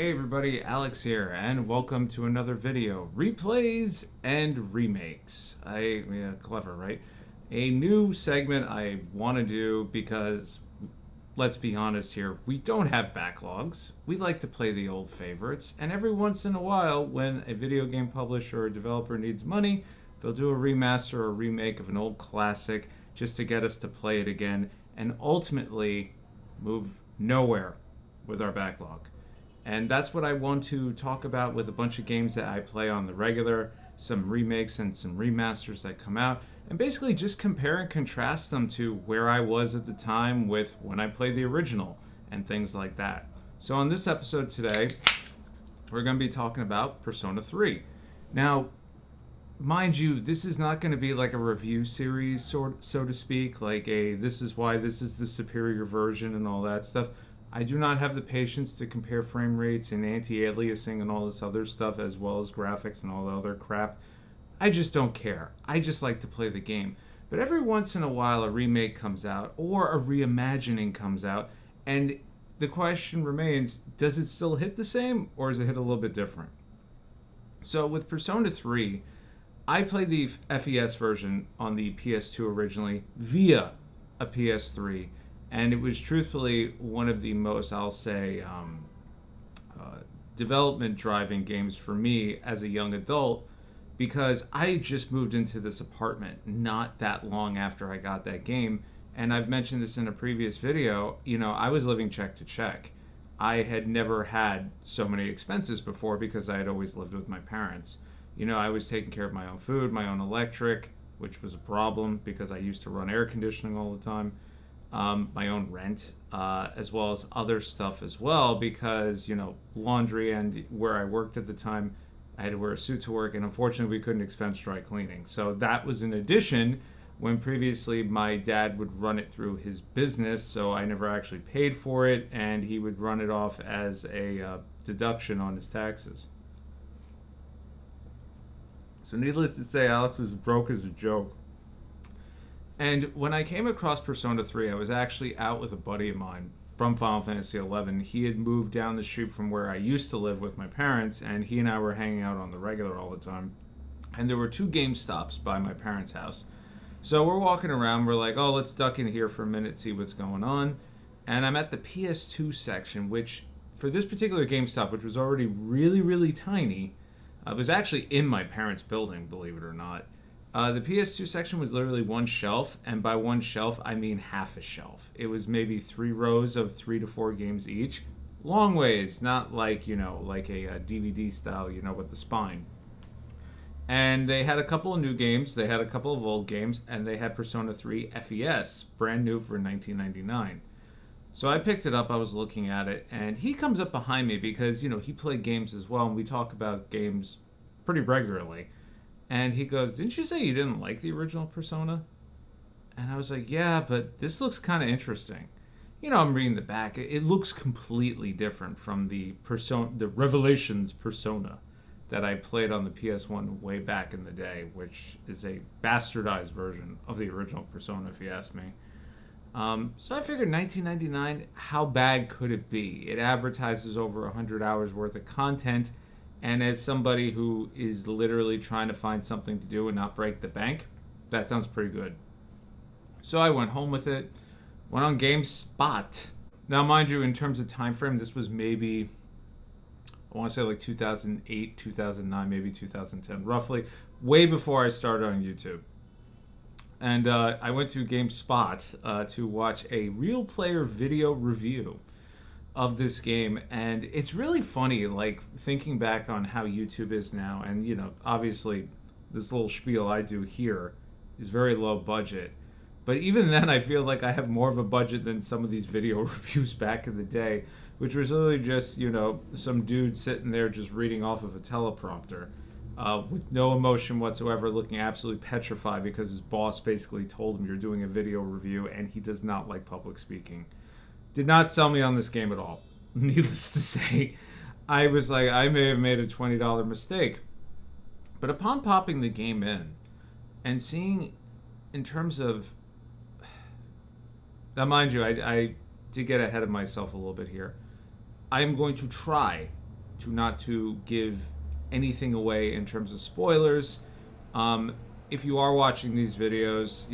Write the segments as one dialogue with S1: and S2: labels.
S1: Hey everybody, Alex here, and welcome to another video, Replays and Remakes. Clever, right? A new segment I want to do because, let's be honest here, we don't have backlogs. We like to play the old favorites, and every once in a while, when a video game publisher or developer needs money, they'll do a remaster or remake of an old classic just to get us to play it again, and ultimately move nowhere with our backlog. And that's what I want to talk about with a bunch of games that I play on the regular, some remakes and some remasters that come out, and basically just compare and contrast them to where I was at the time with when I played the original and things like that. So on this episode today, we're going to be talking about Persona 3. Now, mind you, this is not going to be like a review series, so to speak, like a this is why this is the superior version and all that stuff. I do not have the patience to compare frame rates and anti-aliasing and all this other stuff, as well as graphics and all the other crap. I just don't care. I just like to play the game. But every once in a while a remake comes out or a reimagining comes out, and the question remains, does it still hit the same or is it hit a little bit different? So with Persona 3, I played the FES version on the PS2 originally via a PS3. And it was truthfully one of the most, I'll say, development driving games for me as a young adult, because I just moved into this apartment not that long after I got that game. And I've mentioned this in a previous video, I was living check to check. I had never had so many expenses before because I had always lived with my parents. I was taking care of my own food, my own electric, which was a problem because I used to run air conditioning all the time. My own rent, as well as other stuff as well, because, laundry, and where I worked at the time, I had to wear a suit to work, and unfortunately we couldn't expense dry cleaning. So that was in addition, when previously my dad would run it through his business, so I never actually paid for it, and he would run it off as a deduction on his taxes. So needless to say, Alex was broke as a joke. And when I came across Persona 3, I was actually out with a buddy of mine from Final Fantasy XI. He had moved down the street from where I used to live with my parents, and he and I were hanging out on the regular all the time. And there were two GameStops by my parents' house. So we're walking around, we're like, oh, let's duck in here for a minute, see what's going on. And I'm at the PS2 section, which, for this particular GameStop, which was already really, really tiny, was actually in my parents' building, believe it or not. The PS2 section was literally one shelf, and by one shelf, I mean half a shelf. It was maybe 3 rows of 3 to 4 games each. Long ways, not like, like a DVD style, with the spine. And they had a couple of new games, they had a couple of old games, and they had Persona 3 FES, brand new for $19.99. So I picked it up, I was looking at it, and he comes up behind me because, he played games as well, and we talk about games pretty regularly. And he goes, didn't you say you didn't like the original Persona? And I was like, yeah, but this looks kind of interesting. I'm reading the back. It looks completely different from the Revelations Persona that I played on the PS1 way back in the day, which is a bastardized version of the original Persona, if you ask me. So I figured $19.99, how bad could it be? It advertises over 100 hours worth of content. And as somebody who is literally trying to find something to do and not break the bank, that sounds pretty good. So I went home with it, went on GameSpot. Now, mind you, in terms of time frame, this was maybe, I want to say like 2008, 2009, maybe 2010, roughly, way before I started on YouTube. And I went to GameSpot to watch a real player video review of this game, and it's really funny, like, thinking back on how YouTube is now, and, obviously, this little spiel I do here is very low budget, but even then, I feel like I have more of a budget than some of these video reviews back in the day, which was really just, some dude sitting there just reading off of a teleprompter, with no emotion whatsoever, looking absolutely petrified because his boss basically told him you're doing a video review, and he does not like public speaking. Did not sell me on this game at all. Needless to say, I was like, I may have made a $20 mistake. But upon popping the game in and seeing, in terms of, now mind you, I did get ahead of myself a little bit here. I am going to try not to give anything away in terms of spoilers. If you are watching these videos,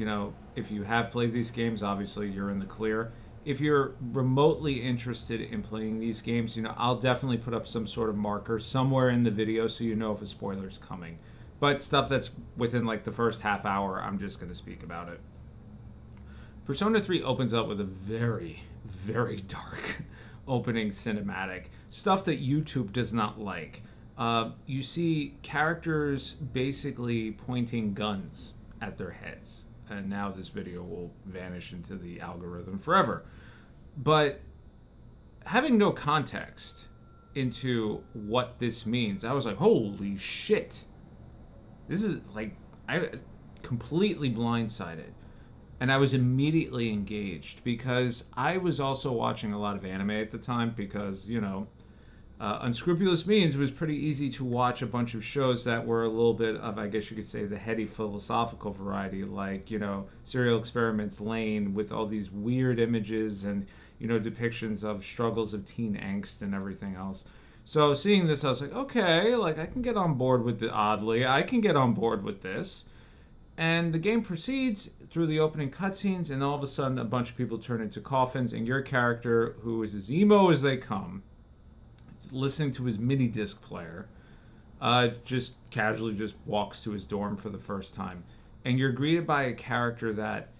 S1: if you have played these games, obviously you're in the clear. If you're remotely interested in playing these games, I'll definitely put up some sort of marker somewhere in the video so you know if a spoiler's coming. But stuff that's within like the first half hour, I'm just going to speak about it. Persona 3 opens up with a very, very dark opening cinematic. Stuff that YouTube does not like. You see characters basically pointing guns at their heads. And now this video will vanish into the algorithm forever. But having no context into what this means, I was like, holy shit. This is like, I completely blindsided. And I was immediately engaged because I was also watching a lot of anime at the time because, Unscrupulous Means was pretty easy to watch a bunch of shows that were a little bit of, I guess you could say, the heady philosophical variety, like, Serial Experiments Lane with all these weird images and, depictions of struggles of teen angst and everything else. So seeing this, I was like, okay, like I can get on board with I can get on board with this. And the game proceeds through the opening cutscenes, and all of a sudden a bunch of people turn into coffins, and your character, who is as emo as they come, listening to his mini disc player, just casually just walks to his dorm for the first time. And you're greeted by a character that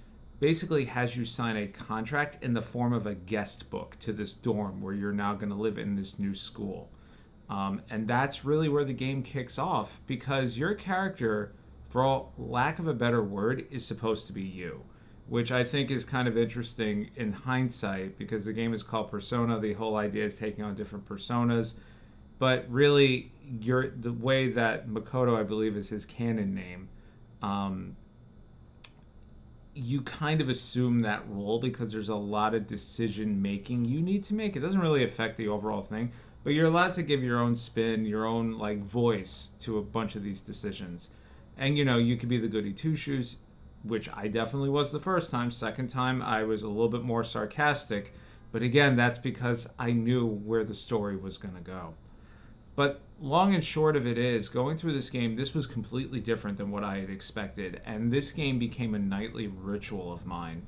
S1: basically has you sign a contract in the form of a guest book to this dorm where you're now going to live in this new school. And that's really where the game kicks off, because your character, for all lack of a better word, is supposed to be you. Which I think is kind of interesting in hindsight, because the game is called Persona. The whole idea is taking on different personas. But really, the way that Makoto, I believe, is his canon name, you kind of assume that role because there's a lot of decision making you need to make. It doesn't really affect the overall thing, but you're allowed to give your own spin, your own like voice to a bunch of these decisions. And you could be the goody two shoes, which I definitely was the first time. Second time, I was a little bit more sarcastic. But again, that's because I knew where the story was going to go. But long and short of it is, going through this game, this was completely different than what I had expected. And this game became a nightly ritual of mine.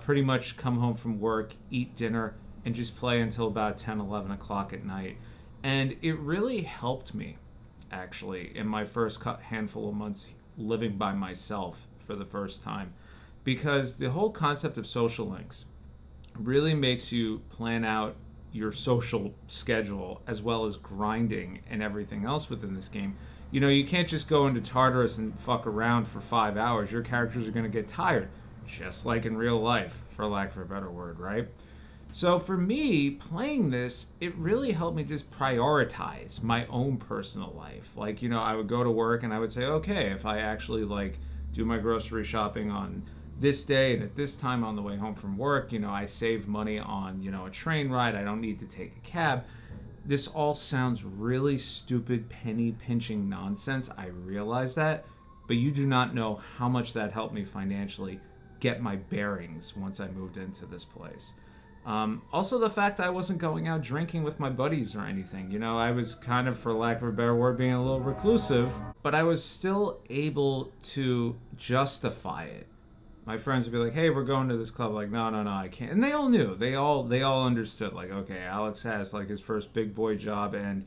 S1: Pretty much come home from work, eat dinner, and just play until about 10, 11 o'clock at night. And it really helped me, actually, in my first handful of months living by myself for the first time, because the whole concept of social links really makes you plan out your social schedule as well as grinding and everything else within this game. You can't just go into Tartarus and fuck around for 5 hours. Your characters are going to get tired, just like in real life, for lack of a better word, right? So for me, playing this, it really helped me just prioritize my own personal life. Like, I would go to work and I would say, okay, if I actually do my grocery shopping on this day and at this time on the way home from work, I save money on, a train ride. I don't need to take a cab. This all sounds really stupid, penny pinching nonsense. I realize that, but you do not know how much that helped me financially get my bearings once I moved into this place. Also the fact that I wasn't going out drinking with my buddies or anything. I was kind of, for lack of a better word, being a little reclusive, but I was still able to justify it. My friends would be like, hey, we're going to this club. Like, no, I can't. And they all knew. They all understood. Like, okay, Alex has his first big boy job, and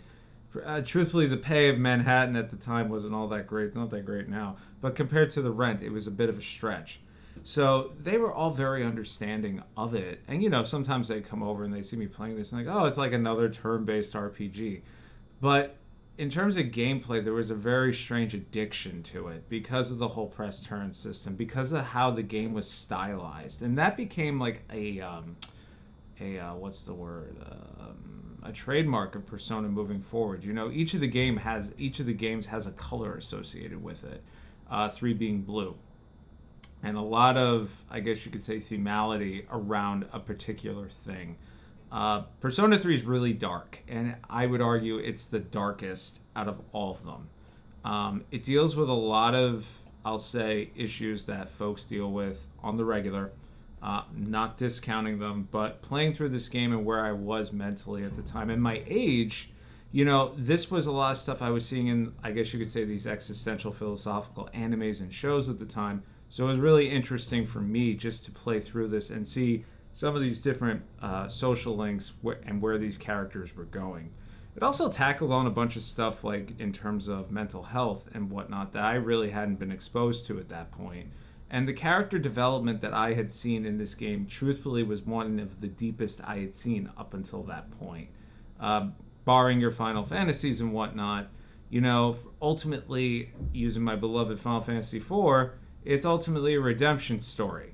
S1: truthfully, the pay of Manhattan at the time wasn't all that great. It's not that great now. But compared to the rent, it was a bit of a stretch. So they were all very understanding of it. And, sometimes they come over and they see me playing this and oh, it's like another turn-based RPG. But in terms of gameplay, there was a very strange addiction to it because of the whole press turn system, because of how the game was stylized. And that became like a trademark of Persona moving forward. Each of the games has a color associated with it, 3 being blue. And a lot of, I guess you could say, themality around a particular thing. Persona 3 is really dark, and I would argue it's the darkest out of all of them. It deals with a lot of, I'll say, issues that folks deal with on the regular, not discounting them, but playing through this game and where I was mentally at the time and my age, This was a lot of stuff I was seeing in, I guess you could say, these existential philosophical animes and shows at the time. So it was really interesting for me just to play through this and see some of these different social links and where these characters were going. It also tackled on a bunch of stuff like in terms of mental health and whatnot that I really hadn't been exposed to at that point. And the character development that I had seen in this game, truthfully, was one of the deepest I had seen up until that point. Barring your Final Fantasies and whatnot, ultimately, using my beloved Final Fantasy IV, it's ultimately a redemption story.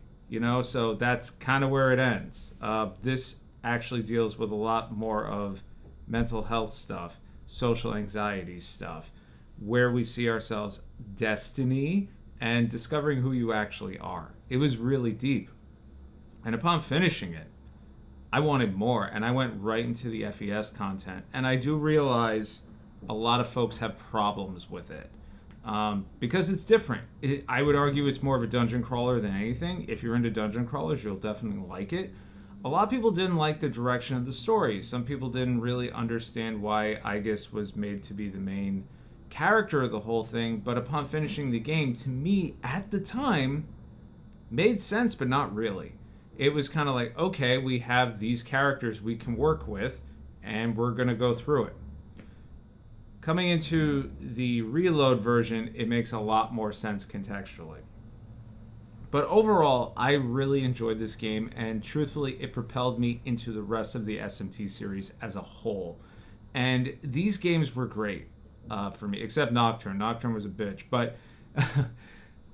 S1: So that's kind of where it ends. This actually deals with a lot more of mental health stuff, social anxiety stuff, where we see ourselves, destiny, and discovering who you actually are. It was really deep. And upon finishing it, I wanted more, and I went right into the FES content. And I do realize a lot of folks have problems with it because it's different. I would argue it's more of a dungeon crawler than anything. If you're into dungeon crawlers, you'll definitely like it. A lot of people didn't like the direction of the story. Some people didn't really understand why Aegis was made to be the main character of the whole thing, but upon finishing the game, to me, at the time, made sense, but not really. It was kind of like, okay, we have these characters we can work with, and we're going to go through it. Coming into the Reload version, it makes a lot more sense contextually. But overall, I really enjoyed this game, and truthfully, it propelled me into the rest of the SMT series as a whole. And these games were great for me, except Nocturne. Nocturne was a bitch, but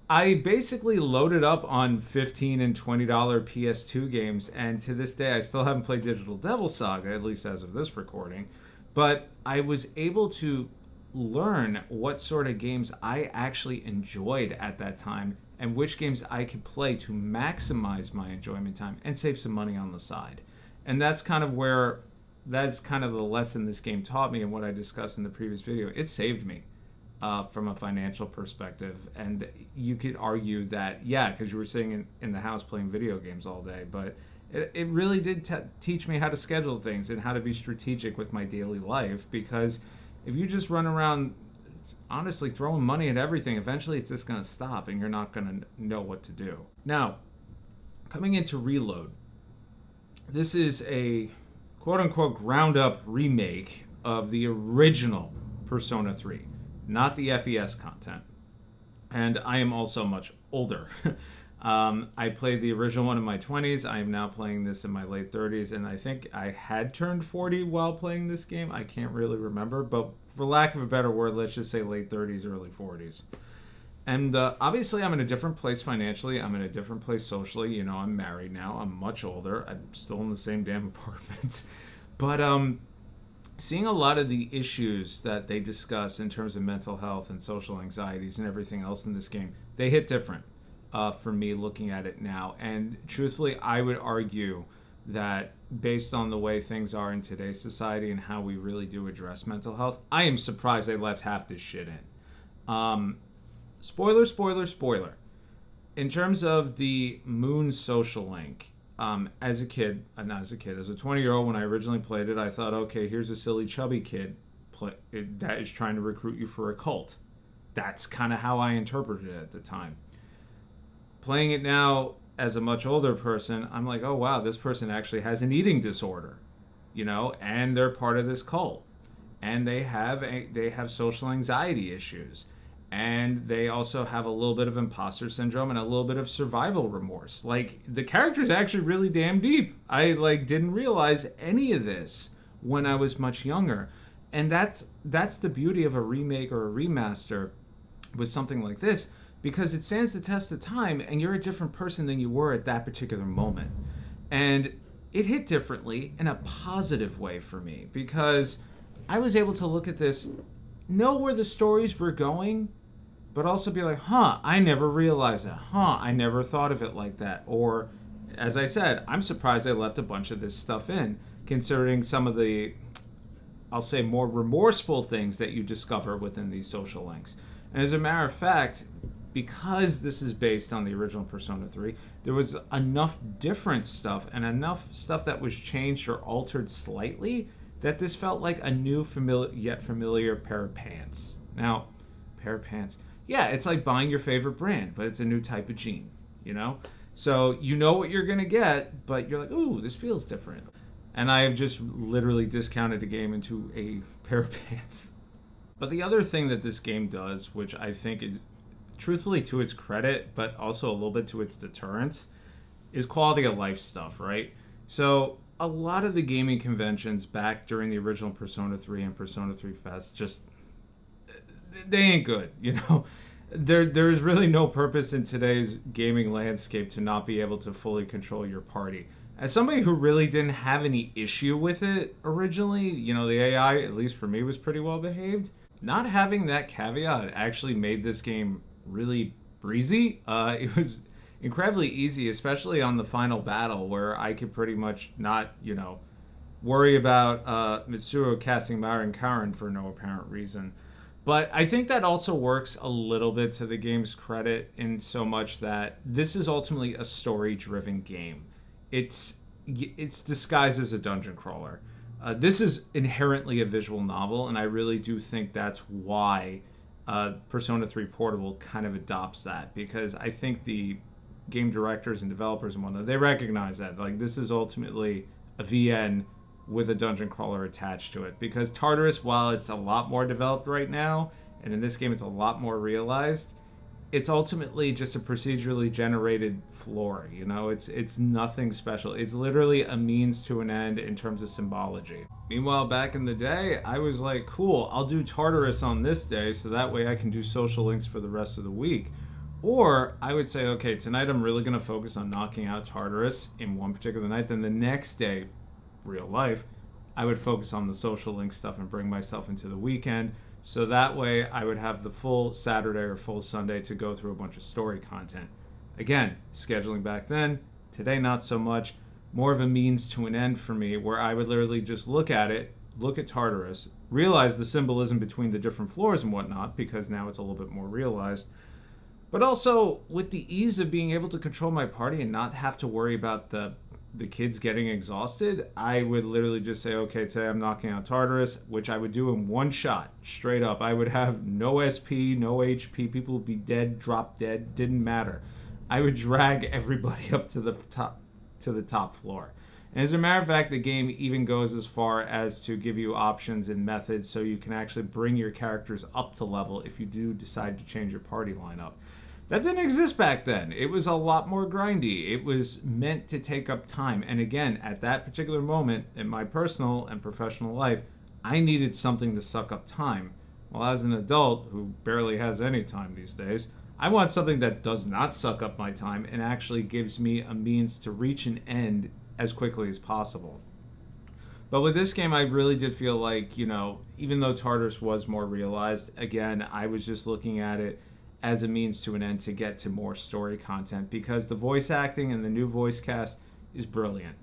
S1: I basically loaded up on $15 and $20 PS2 games, and to this day, I still haven't played Digital Devil Saga, at least as of this recording. But I was able to learn what sort of games I actually enjoyed at that time and which games I could play to maximize my enjoyment time and save some money on the side. And that's kind of the lesson this game taught me and what I discussed in the previous video. It saved me from a financial perspective. And you could argue that, yeah, because you were sitting in the house playing video games all day, but it really did teach me how to schedule things and how to be strategic with my daily life, because if you just run around honestly throwing money at everything, eventually it's just going to stop and you're not going to know what to do. Now, coming into Reload, this is a quote-unquote ground-up remake of the original Persona 3, not the FES content. And I am also much older. I played the original one in my 20s. I am now playing this in my late 30s, and I think I had turned 40 while playing this game. I can't really remember, but for lack of a better word, let's just say late 30s, early 40s. And obviously, I'm in a different place financially. I'm in a different place socially. I'm married now. I'm much older. I'm still in the same damn apartment. But seeing a lot of the issues that they discuss in terms of mental health and social anxieties and everything else in this game, they hit different for me looking at it now. And truthfully, I would argue that based on the way things are in today's society and how we really do address mental health, I am surprised they left half this shit in. Spoiler. In terms of the Moon social link, as a 20-year-old, when I originally played it, I thought, okay, here's a silly chubby kid that is trying to recruit you for a cult. That's kind of how I interpreted it at the time. Playing it now as a much older person, I'm like, oh wow, this person actually has an eating disorder, and they're part of this cult, and they have social anxiety issues, and they also have a little bit of imposter syndrome and a little bit of survival remorse. Like, the character's actually really damn deep. I didn't realize any of this when I was much younger, and that's the beauty of a remake or a remaster with something like this, because it stands the test of time and you're a different person than you were at that particular moment. And it hit differently in a positive way for me, because I was able to look at this, know where the stories were going, but also be like, I never realized that. I never thought of it like that. Or, as I said, I'm surprised they left a bunch of this stuff in, considering some of the, I'll say, more remorseful things that you discover within these social links. And as a matter of fact, because this is based on the original Persona 3, there was enough different stuff and enough stuff that was changed or altered slightly that this felt like a new yet familiar pair of pants. Now, pair of pants. Yeah, it's like buying your favorite brand, but it's a new type of jean, you know? So you know what you're going to get, but you're like, ooh, this feels different. And I have just literally discounted a game into a pair of pants. But the other thing that this game does, which I think is truthfully to its credit, but also a little bit to its deterrence, is quality of life stuff, right? So a lot of the gaming conventions back during the original Persona 3 and Persona 3 Fest just, they ain't good, you know? There's really no purpose in today's gaming landscape to not be able to fully control your party. As somebody who really didn't have any issue with it originally, you know, the AI, at least for me, was pretty well behaved. Not having that caveat actually made this game really breezy. It was incredibly easy, especially on the final battle where I could pretty much not, you know, worry about Mitsuru casting Marin Karin for no apparent reason. But I think that also works a little bit to the game's credit in so much that this is ultimately a story-driven game. It's disguised as a dungeon crawler. This is inherently a visual novel, and I really do think that's why Persona 3 Portable kind of adopts that, because I think the game directors and developers and whatnot, they recognize that. Like, this is ultimately a VN with a dungeon crawler attached to it. Because Tartarus, while it's a lot more developed right now, and in this game it's a lot more realized, it's ultimately just a procedurally generated floor, you know? It's nothing special. It's literally a means to an end in terms of symbology. Meanwhile, back in the day, I was like, cool, I'll do Tartarus on this day, so that way I can do social links for the rest of the week. Or I would say, okay, tonight I'm really going to focus on knocking out Tartarus in one particular night. Then the next day, real life, I would focus on the social link stuff and bring myself into the weekend. So that way I would have the full Saturday or full Sunday to go through a bunch of story content. Again, scheduling back then, today not so much. More of a means to an end for me, where I would literally just look at it, look at Tartarus, realize the symbolism between the different floors and whatnot, because now it's a little bit more realized. But also, with the ease of being able to control my party and not have to worry about the kids getting exhausted, I would literally just say, okay, today I'm knocking out Tartarus, which I would do in one shot, straight up. I would have no SP, no HP, people would be dead, drop dead, didn't matter. I would drag everybody up to the top floor. And as a matter of fact, the game even goes as far as to give you options and methods so you can actually bring your characters up to level if you do decide to change your party lineup. That didn't exist back then. It was a lot more grindy. It was meant to take up time. And again, at that particular moment in my personal and professional life, I needed something to suck up time. Well, as an adult who barely has any time these days, I want something that does not suck up my time and actually gives me a means to reach an end as quickly as possible. But with this game, I really did feel like, you know, even though Tartarus was more realized, again, I was just looking at it as a means to an end to get to more story content, because the voice acting and the new voice cast is brilliant.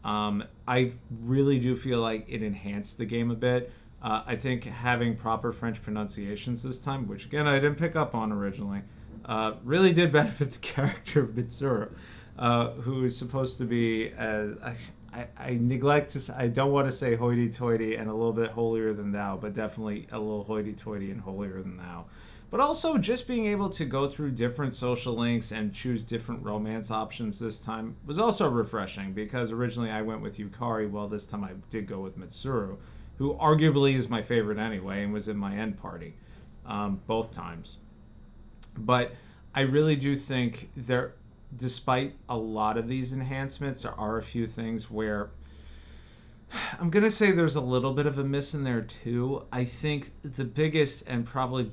S1: I really do feel like it enhanced the game a bit. I think having proper French pronunciations this time, which again I didn't pick up on originally, really did benefit the character of Mitsuru, who is supposed to be, I neglect to, I don't want to say hoity-toity and a little bit holier than thou, but definitely a little hoity-toity and holier than thou. But also just being able to go through different social links and choose different romance options this time was also refreshing, because originally I went with Yukari, well this time I did go with Mitsuru, who arguably is my favorite anyway and was in my end party both times. But I really do think there, despite a lot of these enhancements, there are a few things where I'm going to say there's a little bit of a miss in there too. I think the biggest and probably,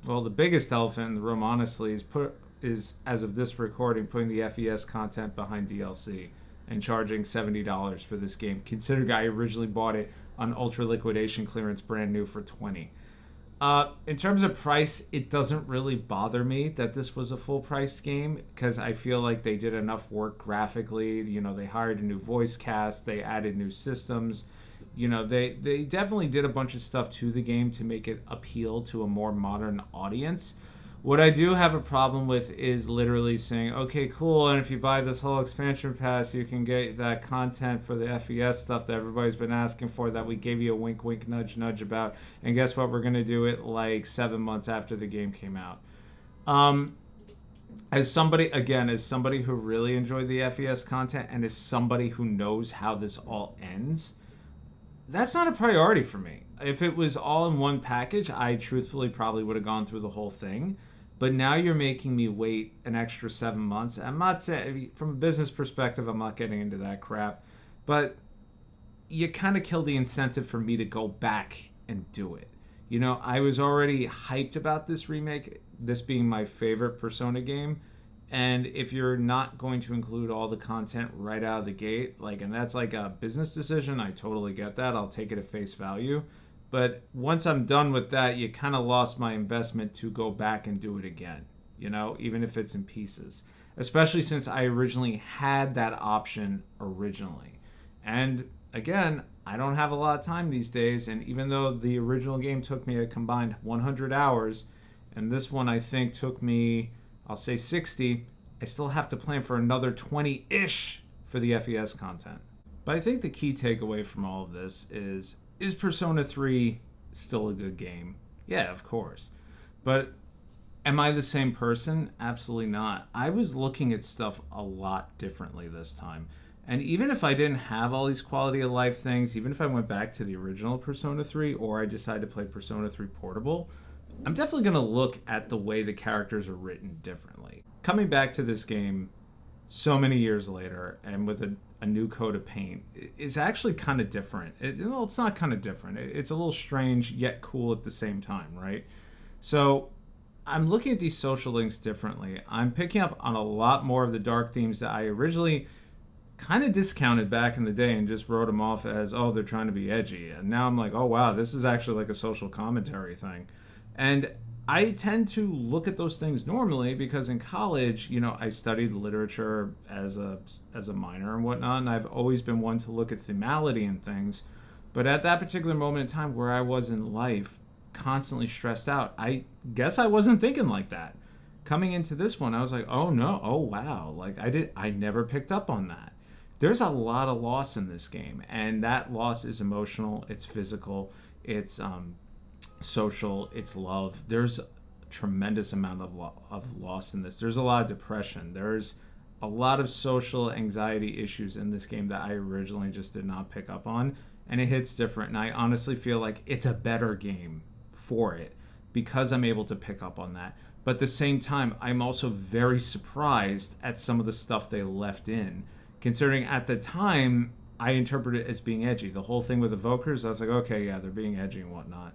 S1: well, the biggest elephant in the room, honestly, is as of this recording, putting the FES content behind DLC and charging $70 for this game, considering I originally bought it on Ultra Liquidation clearance brand new for $20. In terms of price, it doesn't really bother me that this was a full-priced game, because I feel like they did enough work graphically. You know, they hired a new voice cast, they added new systems. You know, they definitely did a bunch of stuff to the game to make it appeal to a more modern audience, What I do have a problem with is literally saying, okay, cool, and if you buy this whole expansion pass, you can get that content for the FES stuff that everybody's been asking for, that we gave you a wink, wink, nudge, nudge about. And guess what? We're going to do it like 7 months after the game came out. Um, as somebody who really enjoyed the FES content and as somebody who knows how this all ends, that's not a priority for me. If it was all in one package, I truthfully probably would have gone through the whole thing. But now you're making me wait an extra 7 months. I'm not saying, from a business perspective, I'm not getting into that crap. But you kind of kill the incentive for me to go back and do it. You know, I was already hyped about this remake, this being my favorite Persona game. And if you're not going to include all the content right out of the gate, like, and that's like a business decision, I totally get that. I'll take it at face value. But once I'm done with that, you kind of lost my investment to go back and do it again, you know, even if it's in pieces. Especially since I originally had that option originally. And again, I don't have a lot of time these days, and even though the original game took me a combined 100 hours, and this one I think took me, I'll say 60, I still have to plan for another 20-ish for the FES content. But I think the key takeaway from all of this is Persona 3 still a good game? Yeah, of course. But am I the same person? Absolutely not. I was looking at stuff a lot differently this time. And even if I didn't have all these quality of life things, even if I went back to the original Persona 3 or I decided to play Persona 3 Portable, I'm definitely going to look at the way the characters are written differently. Coming back to this game so many years later and with a new coat of paint is actually kind of different. It's not kind of different. It's a little strange yet cool at the same time, right? So I'm looking at these social links differently. I'm picking up on a lot more of the dark themes that I originally kind of discounted back in the day and just wrote them off as, oh, they're trying to be edgy. And now I'm like, oh, wow, this is actually like a social commentary thing. And I tend to look at those things normally because in college, you know, I studied literature as a minor and whatnot, and I've always been one to look at themality and things. But at that particular moment in time where I was in life, constantly stressed out, I guess I wasn't thinking like that. Coming into this one, I was like, oh no, oh wow, like I never picked up on that. There's a lot of loss in this game, and that loss is emotional, it's physical, it's social, it's love. There's a tremendous amount of loss in this. There's a lot of depression. There's a lot of social anxiety issues in this game that I originally just did not pick up on, and it hits different. And I honestly feel like it's a better game for it because I'm able to pick up on that. But at the same time, I'm also very surprised at some of the stuff they left in, considering at the time I interpreted it as being edgy. The whole thing with evokers, I was like, okay, yeah, they're being edgy and whatnot.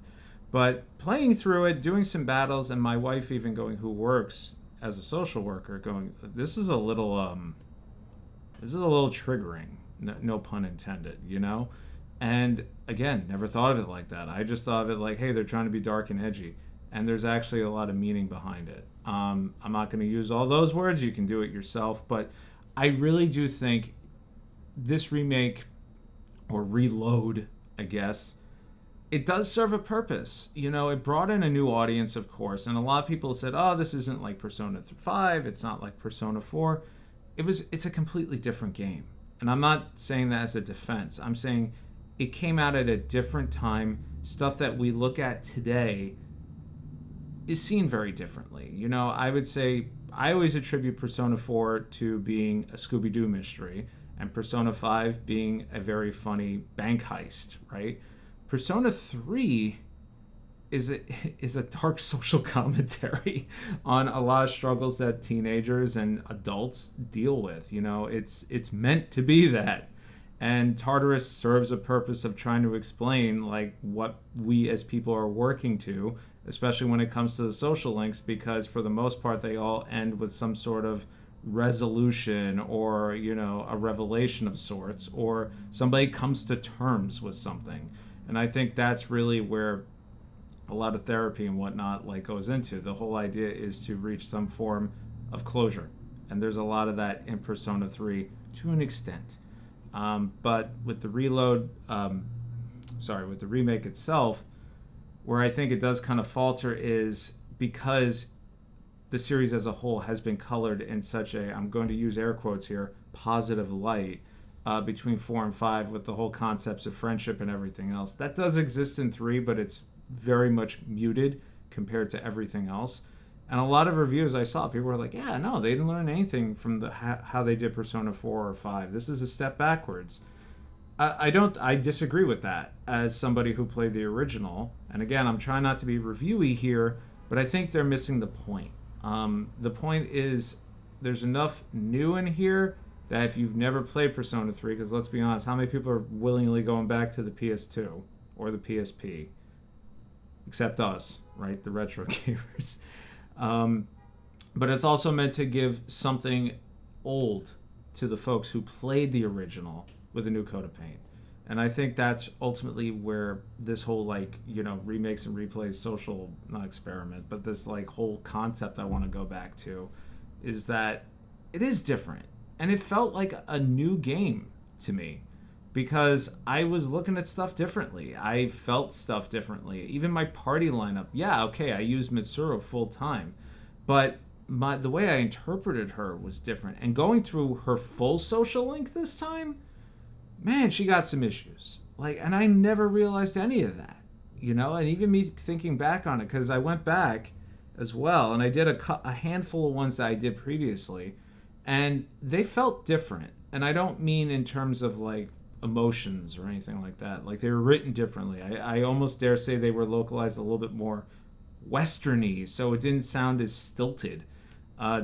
S1: But playing through it, doing some battles, and my wife even going, who works as a social worker, going, this is a little triggering, no pun intended, you know? And again, never thought of it like that. I just thought of it like, hey, they're trying to be dark and edgy. And there's actually a lot of meaning behind it. I'm not going to use all those words. You can do it yourself. But I really do think this remake, or reload, I guess, it does serve a purpose. You know, it brought in a new audience, of course, and a lot of people said, oh, this isn't like Persona 5, it's not like Persona 4. It's a completely different game. And I'm not saying that as a defense. I'm saying it came out at a different time. Stuff that we look at today is seen very differently. You know, I would say I always attribute Persona 4 to being a Scooby-Doo mystery and Persona 5 being a very funny bank heist, right? Persona 3 is a dark social commentary on a lot of struggles that teenagers and adults deal with. You know, it's meant to be that. And Tartarus serves a purpose of trying to explain like what we as people are working to, especially when it comes to the social links, because for the most part they all end with some sort of resolution or, you know, a revelation of sorts, or somebody comes to terms with something. And I think that's really where a lot of therapy and whatnot like goes into. The whole idea is to reach some form of closure. And there's a lot of that in Persona 3 to an extent. But with the with the remake itself, where I think it does kind of falter is because the series as a whole has been colored in such a, I'm going to use air quotes here, positive light between 4 and 5 with the whole concepts of friendship and everything else. That does exist in 3, but it's very much muted compared to everything else. And a lot of reviews I saw, people were like, yeah, no, they didn't learn anything from the how they did Persona 4 or 5. This is a step backwards. I disagree with that as somebody who played the original. And again, I'm trying not to be reviewy here, but I think they're missing the point. The point is there's enough new in here that if you've never played Persona 3, because let's be honest, how many people are willingly going back to the PS2 or the PSP? Except us, right? The retro gamers. But it's also meant to give something old to the folks who played the original with a new coat of paint. And I think that's ultimately where this whole, like, you know, remakes and replays social, not experiment, but this, like, whole concept I want to go back to is that it is different. And it felt like a new game to me because I was looking at stuff differently. I felt stuff differently. Even my party lineup, yeah, okay, I used Mitsuru full time, but the way I interpreted her was different. And going through her full social link this time, man, she got some issues. Like, and I never realized any of that, you know. And even me thinking back on it, because I went back as well, and I did a handful of ones that I did previously, and they felt different. And I don't mean in terms of like emotions or anything like that. Like, they were written differently. I almost dare say they were localized a little bit more westerny, so it didn't sound as stilted.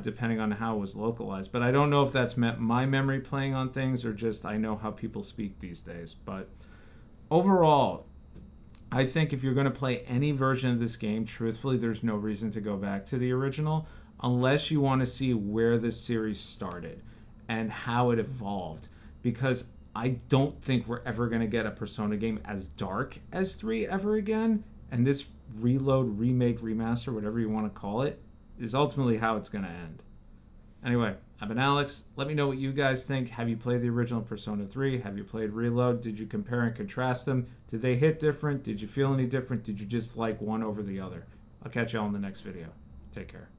S1: Depending on how it was localized. But I don't know if that's my memory playing on things or just I know how people speak these days. But overall, I think if you're going to play any version of this game, truthfully, there's no reason to go back to the original unless you want to see where this series started and how it evolved. Because I don't think we're ever going to get a Persona game as dark as 3 ever again. And this reload, remake, remaster, whatever you want to call it, is ultimately how it's going to end. Anyway, I've been Alex. Let me know what you guys think. Have you played the original Persona 3? Have you played Reload? Did you compare and contrast them? Did they hit different? Did you feel any different? Did you just like one over the other? I'll catch you all in the next video. Take care.